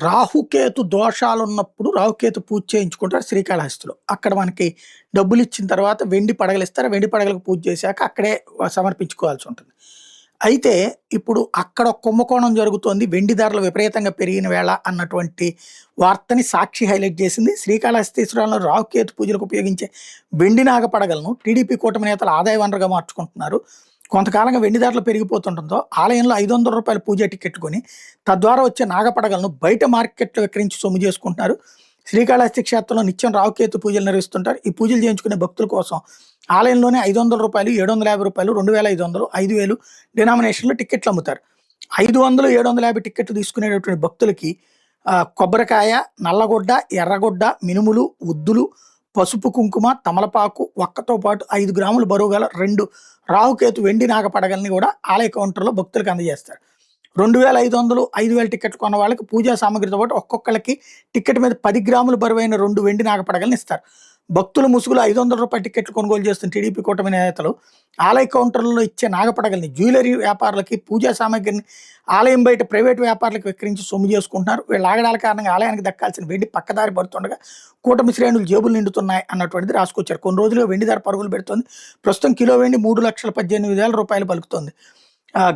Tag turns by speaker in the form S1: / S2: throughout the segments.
S1: రాహుకేతు దోషాలున్నప్పుడు రాహుకేతు పూజ చేయించుకుంటారు శ్రీకాళహస్తిలో. అక్కడ మనకి డబ్బులిచ్చిన తర్వాత వెండి పడగలిస్తారు. వెండి పడగలకు పూజ చేశాక అక్కడే సమర్పించుకోవాల్సుంటుంది. అయితే ఇప్పుడు అక్కడ ఒక కుంభకోణం జరుగుతోంది. వెండి ధరలు విపరీతంగా పెరిగిన వేళ అన్నటువంటి వార్తని సాక్షి హైలైట్ చేసింది. శ్రీకాళహస్తీశ్వరంలో రాహుకేతు పూజలకు ఉపయోగించే వెండి నాగ పడగలను టీడీపీ కూటమి నేతలు ఆదాయ వనరుగా మార్చుకుంటున్నారు. కొంతకాలంగా వెండి ధరలు పెరిగిపోతుండటంతో ఆలయంలో రూ. 500 పూజా టికెట్ కొని తద్వారా వచ్చే నాగపడగలను బయట మార్కెట్లో విక్రయించి సొమ్ము చేసుకుంటున్నారు. శ్రీకాళహస్తి క్షేత్రంలో నిత్యం రాహుకేతు పూజలు నిర్వహిస్తుంటారు. ఈ పూజలు చేయించుకునే భక్తుల కోసం ఆలయంలోనే రూ. 500, రూ. 750, 2500, 5000 డినామినేషన్లో టికెట్లు అమ్ముతారు. 500, 750 టికెట్లు తీసుకునేటటువంటి భక్తులకి కొబ్బరికాయ, నల్లగొడ్డ, ఎర్రగొడ్డ, మినుములు, ఉద్దులు, పసుపు, కుంకుమ, తమలపాకు, ఒక్కతో పాటు 5 గ్రాములు బరువు గల 2 రాహుకేతు వెండి నాగపడగల్ని కూడా ఆలయ కౌంటర్లో భక్తులకు అందజేస్తారు. 2500, 5000 టికెట్లు కొన్న వాళ్ళకి పూజా సామగ్రితో పాటు ఒక్కొక్కరికి టికెట్ మీద 10 గ్రాములు బరువైన 2 వెండి నాగపడగల్ని ఇస్తారు. భక్తుల ముసుగులో రూ. 500 టికెట్లు కొనుగోలు చేస్తున్న టీడీపీ కూటమి నేతలు ఆలయ కౌంటర్లలో ఇచ్చే నాగపడగల్ని జ్యువెలరీ వ్యాపారులకి, పూజా సామగ్రిని ఆలయం బయట ప్రైవేట్ వ్యాపారులకు విక్రయించి సొమ్ము చేసుకుంటున్నారు. వీళ్ళ ఆగడాల కారణంగా ఆలయానికి దక్కాల్సిన వెండి పక్కదారి పడుతుండగా కూటమి శ్రేణులు జేబులు నిండుతున్నాయి అన్నటువంటిది రాసుకొచ్చారు. కొన్ని రోజులుగా వెండి ధర పరుగులు పెడుతోంది. ప్రస్తుతం కిలో వెండి రూ. 3,18,000 పలుకుతోంది.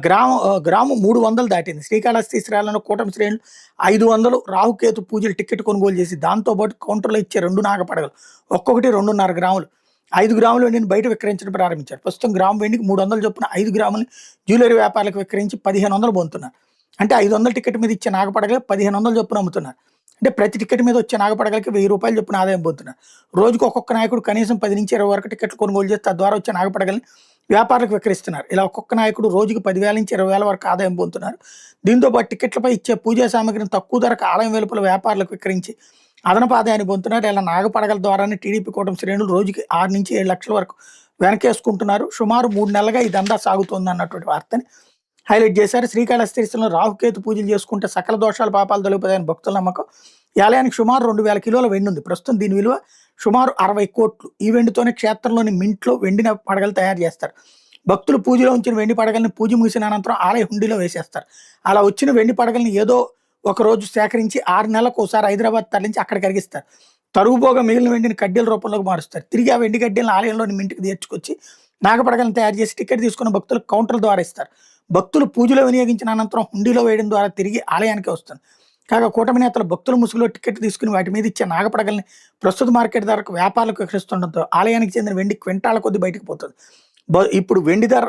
S1: గ్రాము 300 దాటింది. శ్రీకాళహస్తీశ్వరాలను కూటమి శ్రేణులు 500 రాహుకేతు పూజలు టికెట్ కొనుగోలు చేసి దాంతోపాటు కౌంటర్లో ఇచ్చే 2 నాగపడగలు ఒక్కొక్కటి 2.5 గ్రాములు 5 గ్రాముల వెండిని బయట విక్రయించడం ప్రారంభించారు. ప్రస్తుతం గ్రాము వెండికి 300 చొప్పున 5 గ్రాములు జ్యువెలరీ వ్యాపారులకు విక్రయించి 1500 పొందుతున్నారు. అంటే 500 టికెట్ మీద ఇచ్చే నాగపడగలు 1500 చొప్పున అమ్ముతున్నారు. అంటే ప్రతి టికెట్ మీద వచ్చే నాగపడగలకి రూ. 1000 చొప్పున ఆదాయం పొందుతున్నారు. రోజుకు ఒక్కొక్క నాయకుడు కనీసం 10 నుంచి 20 వరకు టికెట్లు కొనుగోలు చేసి తద్వారా వచ్చే నాగపడగల్ని వ్యాపారులకు విక్రయిస్తున్నారు. ఇలా ఒక్కొక్క నాయకుడు రోజుకి 10,000 నుంచి 20,000 వరకు ఆదాయం పొందుతున్నారు. దీంతో పాటు టికెట్లపై ఇచ్చే పూజా సామగ్రిని తక్కువ ధరకు ఆలయం వెలుపల వ్యాపారులకు విక్రయించి అదనపు ఆదాయాన్ని పొందుతున్నారు. ఇలా నాగపడగల ద్వారానే టీడీపీ కూటమి శ్రేణులు రోజుకి 6 నుంచి 7 లక్షల వరకు వెనకేసుకుంటున్నారు. సుమారు 3 నెలలుగా ఈ దందా సాగుతోంది అన్నటువంటి వార్తని హైలైట్ చేశారు. శ్రీకాళహస్తీశ్వరంలో రాహుకేతు పూజలు చేసుకుంటే సకల దోషాలు పాపాలు తొలగిపోతాయని భక్తుల నమ్మకం. ఈ ఆలయానికి సుమారు 2000 కిలోల వెండి ఉంది. ప్రస్తుతం దీని విలువ సుమారు 60 కోట్లు. ఈ వెండితోనే క్షేత్రంలోని మింట్లో వెండిన పడగలు తయారు చేస్తారు. భక్తులు పూజలో ఉంచిన వెండి పడగల్ని పూజ ముగిసిన అనంతరం ఆలయ హుండీలో వేసేస్తారు. అలా వచ్చిన వెండి పడగల్ని ఏదో ఒక రోజు సేకరించి 6 నెలలకు ఒకసారి హైదరాబాద్ తరలించి అక్కడ కరిగిస్తారు. తరుగుపోగా మిగిలిన వెండిని కడ్డీల రూపంలోకి మారుస్తారు. తిరిగి ఆ వెండి కడ్డీలను ఆలయంలోని మింటికి తెచ్చుకొచ్చి నాగపడగలను తయారు చేసి టికెట్ తీసుకున్న భక్తులకు కౌంటర్ల ద్వారా ఇస్తారు. భక్తులు పూజలో వినియోగించిన అనంతరం హుండీలో వేయడం ద్వారా తిరిగి ఆలయానికి వస్తుంది. కాగా కూటమి నేతలు భక్తుల ముసుగులో టికెట్ తీసుకుని వాటి మీద ఇచ్చే నాగపడగల్ని ప్రస్తుత మార్కెట్ ధరకు వ్యాపారులకు విక్రయిస్తుండటంతో ఆలయానికి చెందిన వెండి క్వింటాల కొద్ది బయటకు పోతుంది. ఇప్పుడు వెండి ధర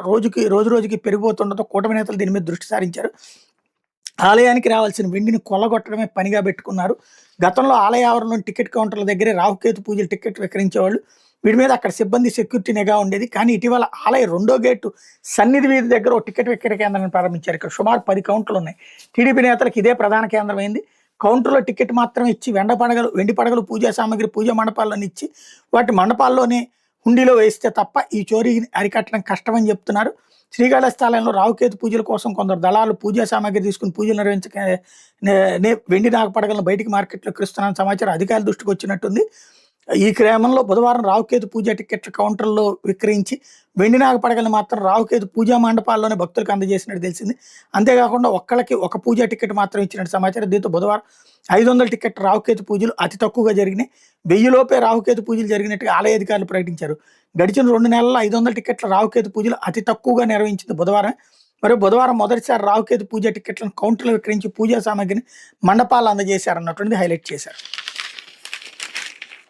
S1: రోజు రోజుకి పెరిగిపోతుండటంతో కూటమి నేతలు దీని మీద దృష్టి సారించారు. ఆలయానికి రావాల్సిన వెండిని కొల్లగొట్టడమే పనిగా పెట్టుకున్నారు. గతంలో ఆలయ ఆవరణలోని టికెట్ కౌంటర్ల దగ్గరే రాహుకేతు పూజలు టికెట్ విక్రయించేవాళ్ళు. వీటి మీద అక్కడ సిబ్బంది సెక్యూరిటీ నిఘా ఉండేది. కానీ ఇటీవల ఆలయ 2వ గేటు సన్నిధి వీధి దగ్గర ఓ టికెట్ విక్రయ కేంద్రాన్ని ప్రారంభించారు. ఇక్కడ సుమారు 10 కౌంటర్లు ఉన్నాయి. టీడీపీ నేతలకు ఇదే ప్రధాన కేంద్రమైంది. కౌంటర్లో టికెట్ మాత్రం ఇచ్చి వెండి పడగలు, పూజా సామగ్రి పూజా మండపాల్లోని ఇచ్చి వాటి మండపాల్లోనే హుండీలో వేస్తే తప్ప ఈ చోరీని అరికట్టడం కష్టమని చెప్తున్నారు. శ్రీకాళహస్తి ఆలయంలో రాహుకేతు పూజల కోసం కొందరు దళాలు పూజా సామగ్రి తీసుకుని పూజలు నిర్వహించక వెండి నాగపడగలను బయటికి మార్కెట్లో విక్రయిస్తున్నారని సమాచారం అధికారుల దృష్టికి వచ్చినట్టుంది. ఈ క్రమంలో బుధవారం రాహుకేతు పూజా టికెట్ల కౌంటర్లో విక్రయించి వెండి నాగపడగలను మాత్రం రాహుకేతు పూజా మండపాల్లోనే భక్తులకు అందజేసినట్టు తెలిసింది. అంతేకాకుండా ఒక్కళ్ళకి ఒక పూజా టికెట్ మాత్రం ఇచ్చినట్టు సమాచారం. దీంతో బుధవారం 500 టికెట్ రాహుకేతు పూజలు అతి తక్కువగా జరిగినాయి. 1000 లోపే రాహుకేతు పూజలు జరిగినట్టుగా ఆలయ అధికారులు ప్రకటించారు. గడిచిన 2 నెలల్లో 500 టికెట్ల రాహుకేతు పూజలు అతి తక్కువగా నిర్వహించింది బుధవారం. మరియు బుధవారం మొదటిసారి రాహుకేతు పూజా టికెట్లను కౌంటర్లో విక్రయించి పూజా సామగ్రిని మండపాలు అందజేశారన్నటువంటిది హైలైట్ చేశారు.